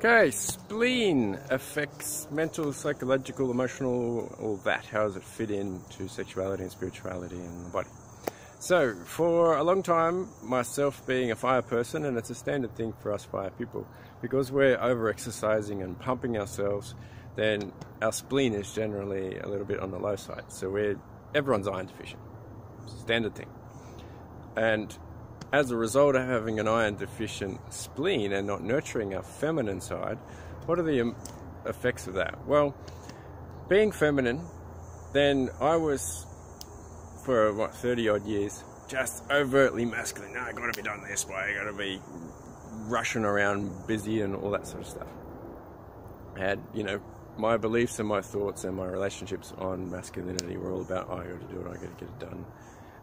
Okay, spleen affects mental, psychological, emotional, all that. How does it fit into sexuality and spirituality and the body? So, for a long time, myself being a fire person, and it's a standard thing for us fire people, because we're over-exercising and pumping ourselves, then our spleen is generally a little bit on the low side. So everyone's iron deficient. Standard thing. And as a result of having an iron deficient spleen and not nurturing our feminine side, what are the effects of that? Well, being feminine, then I was, for what, 30 odd years, just overtly masculine. No, I gotta be done this way, I gotta be rushing around busy and all that sort of stuff. I had, my beliefs and my thoughts and my relationships on masculinity were all about, oh, I gotta do it, I gotta get it done.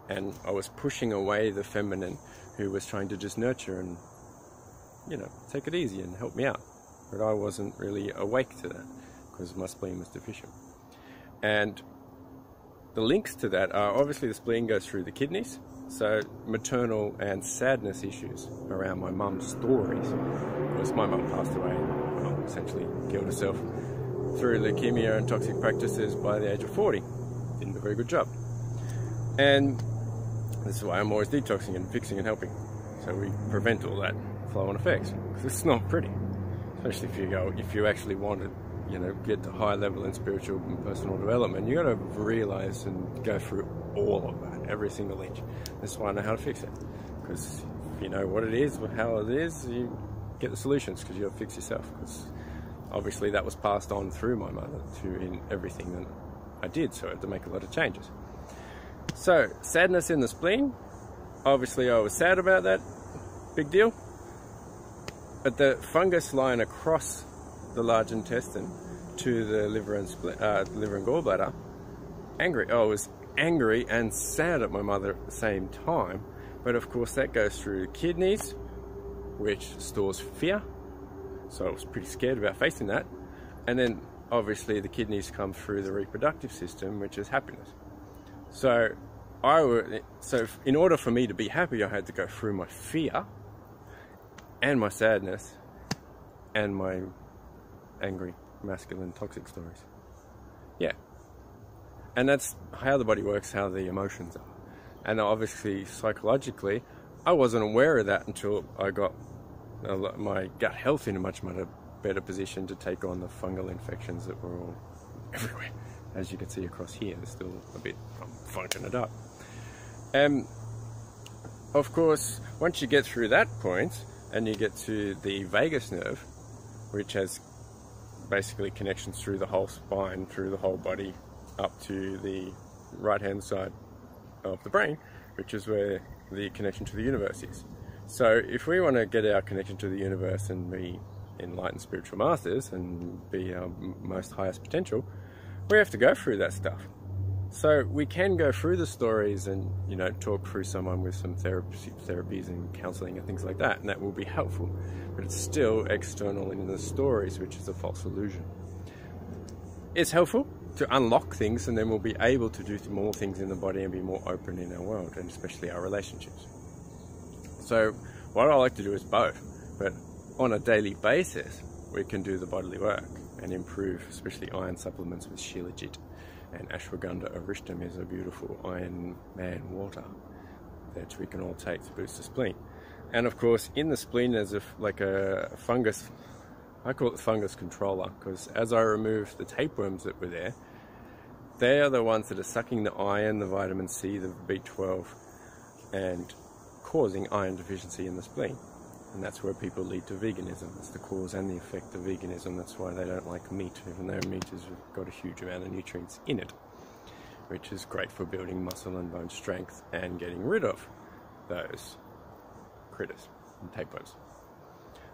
And I was pushing away the feminine who was trying to just nurture and, take it easy and help me out. But I wasn't really awake to that because my spleen was deficient. And the links to that are obviously the spleen goes through the kidneys. So maternal and sadness issues around my mum's stories. Because my mum passed away, well, essentially killed herself through leukemia and toxic practices by the age of 40. Didn't do a very good job. And this is why I'm always detoxing and fixing and helping. So we prevent all that flow-on effects. Because it's not pretty. Especially if you actually want to, get to high level in spiritual and personal development, you got to realize and go through all of that, every single inch. That's why I know how to fix it. Because if you know what it is, how it is, you get the solutions because you got to fix yourself. Because obviously that was passed on through my mother in everything that I did, so I had to make a lot of changes. So, sadness in the spleen, obviously I was sad about that, big deal. But the fungus line across the large intestine to the liver and gallbladder, angry. I was angry and sad at my mother at the same time. But of course that goes through the kidneys, which stores fear. So I was pretty scared about facing that. And then obviously the kidneys come through the reproductive system, which is happiness. So in order for me to be happy, I had to go through my fear and my sadness and my angry, masculine, toxic stories. Yeah. And that's how the body works, how the emotions are. And obviously, psychologically, I wasn't aware of that until I got my gut health in a much better position to take on the fungal infections that were all everywhere. As you can see across here, there's still a bit, I'm funking it up. Of course, once you get through that point, and you get to the vagus nerve, which has basically connections through the whole spine, through the whole body, up to the right-hand side of the brain, which is where the connection to the universe is. So if we want to get our connection to the universe and be enlightened spiritual masters and be our most highest potential, we have to go through that stuff. So we can go through the stories and, talk through someone with some therapies and counseling and things like that, and that will be helpful. But it's still external in the stories, which is a false illusion. It's helpful to unlock things, and then we'll be able to do more things in the body and be more open in our world, and especially our relationships. So what I like to do is both, but on a daily basis, we can do the bodily work and improve, especially iron supplements with Shilajit. And ashwagandha aristam is a beautiful iron man water that we can all take to boost the spleen. And of course, in the spleen there's like a fungus, I call it fungus controller, because as I remove the tapeworms that were there, they are the ones that are sucking the iron, the vitamin C, the B12, and causing iron deficiency in the spleen. And that's where people lead to veganism. That's the cause and the effect of veganism. That's why they don't like meat, even though meat has got a huge amount of nutrients in it, which is great for building muscle and bone strength and getting rid of those critters and tapeworms.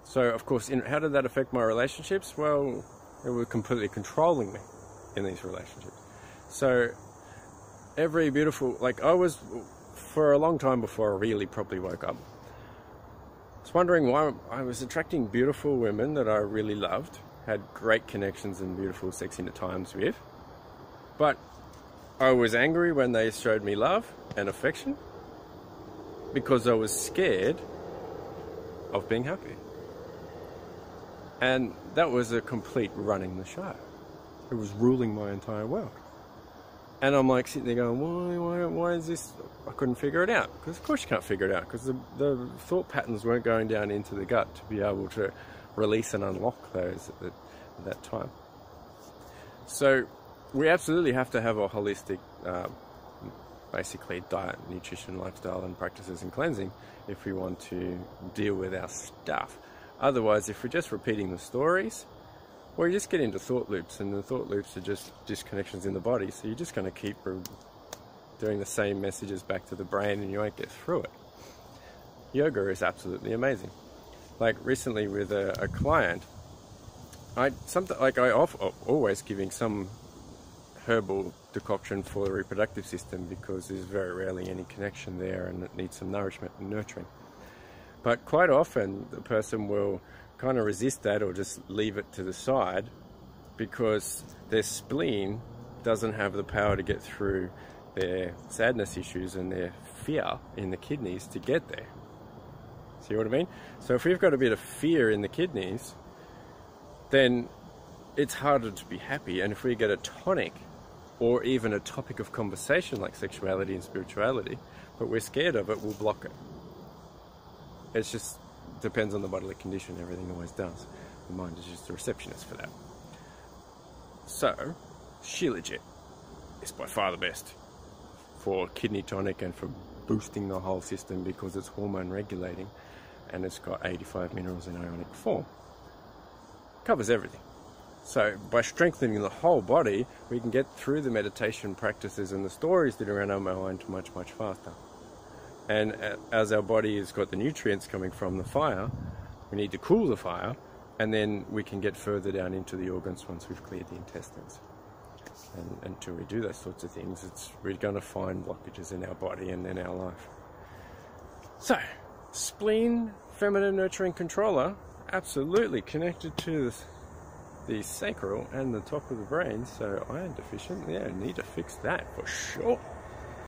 So, of course, how did that affect my relationships? Well, it was completely controlling me in these relationships. So, every beautiful, I was, for a long time before I really properly woke up, I was wondering why I was attracting beautiful women that I really loved, had great connections and beautiful sex in at times with, but I was angry when they showed me love and affection because I was scared of being happy. And that was a complete running the show. It was ruling my entire world. And I'm like sitting there going, why is this? I couldn't figure it out. Because of course you can't figure it out, because the thought patterns weren't going down into the gut to be able to release and unlock those at that time. So we absolutely have to have a holistic, basically diet, nutrition, lifestyle and practices and cleansing if we want to deal with our stuff. Otherwise, if we're just repeating the stories, well, you just get into thought loops, and the thought loops are just disconnections in the body, so you're just going to keep doing the same messages back to the brain and you won't get through it. Yoga is absolutely amazing. Like recently with a client, I always giving some herbal decoction for the reproductive system, because there's very rarely any connection there and it needs some nourishment and nurturing. But quite often the person will kind of resist that or just leave it to the side because their spleen doesn't have the power to get through their sadness issues and their fear in the kidneys to get there. See what I mean? So if we've got a bit of fear in the kidneys, then it's harder to be happy. And if we get a tonic or even a topic of conversation like sexuality and spirituality, but we're scared of it, we'll block it. It's just depends on the bodily condition. Everything always does. The mind is just a receptionist for that. So Shilajit is by far the best for kidney tonic and for boosting the whole system, because it's hormone regulating and it's got 85 minerals in ionic form. Covers everything. So by strengthening the whole body, we can get through the meditation practices and the stories that are in our mind much, much faster. And as our body has got the nutrients coming from the fire, we need to cool the fire, and then we can get further down into the organs once we've cleared the intestines. And until we do those sorts of things, we're going to find blockages in our body and in our life. So, spleen, feminine nurturing controller, absolutely connected to the sacral and the top of the brain. So iron deficient, yeah, need to fix that for sure.